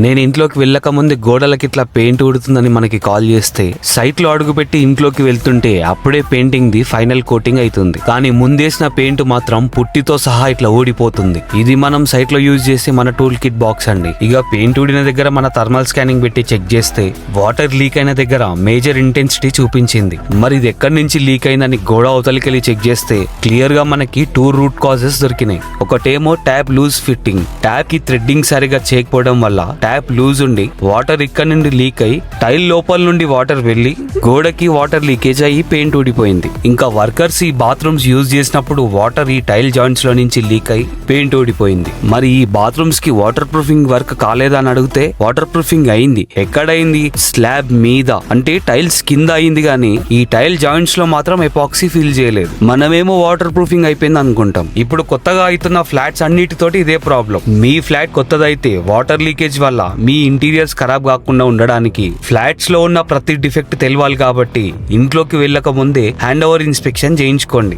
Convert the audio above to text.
నేను ఇంట్లోకి వెళ్ళక ముందే గోడలకి ఇట్లా పెయింట్ ఊడుతుందని మనకి కాల్ చేస్తే సైట్ లో అడుగుపెట్టి ఇంట్లోకి వెళ్తుంటే అప్పుడే పెయింటింగ్ ది ఫైనల్ కోటింగ్ అవుతుంది. కానీ ముందేసిన పెయింట్ మాత్రం పుట్టితో సహా ఇట్లా ఊడిపోతుంది. ఇది మనం సైట్ లో యూజ్ చేసే మన టూల్ కిట్ బాక్స్ అండి. ఇక పెయింట్ ఊడిన దగ్గర మన థర్మల్ స్కానింగ్ పెట్టి చెక్ చేస్తే వాటర్ లీక్ అయిన దగ్గర మేజర్ ఇంటెన్సిటీ చూపించింది. మరి ఇది ఎక్కడి నుంచి లీక్ అయిందని గోడ అవతలికెళ్ళి చెక్ చేస్తే క్లియర్ గా మనకి 2 రూట్ కాజెస్ దొరికినాయి. ఒకటేమో ట్యాప్ లూజ్ ఫిట్టింగ్. ట్యాప్ కి థ్రెడ్డింగ్ సరిగా చేయకపోవడం వల్ల ట్యాప్ లూజ్ ఉండి వాటర్ ఇక్కడ నుండి లీక్ అయి టైల్ లోపల నుండి వాటర్ వెళ్లి గోడకి వాటర్ లీకేజ్ అయ్యి పెయింట్ ఊడిపోయింది. ఇంకా వర్కర్స్ ఈ బాత్రూమ్స్ యూజ్ చేసినప్పుడు వాటర్ ఈ టైల్ జాయింట్స్ లో నుంచి లీక్ అయి పెయింట్ ఊడిపోయింది. మరి ఈ బాత్రూమ్స్ కి వాటర్ ప్రూఫింగ్ వర్క్ కాలేదని అడిగితే వాటర్ ప్రూఫింగ్ అయింది. ఎక్కడైంది? స్లాబ్ మీద, అంటే టైల్స్ కింద అయింది గానీ ఈ టైల్ జాయింట్స్ లో మాత్రం ఎపాక్సీ ఫిల్ చేయలేదు. మనమేమో వాటర్ ప్రూఫింగ్ అయిపోయింది అనుకుంటాం. ఇప్పుడు కొత్తగా అవుతున్న ఫ్లాట్స్ అన్నిటితోటి ఇదే ప్రాబ్లం. మీ ఫ్లాట్ కొత్తదైతే వాటర్ లీకేజ్ వల్ల మీ ఇంటీరియర్స్ ఖరాబ్ కాకుండా ఉండడానికి ఫ్లాట్స్ లో ఉన్న ప్రతి డిఫెక్ట్ తెలవాలి. కాబట్టి ఇంట్లోకి వెళ్ళక ముందే హ్యాండ్ ఓవర్ ఇన్స్పెక్షన్ చేయించుకోండి.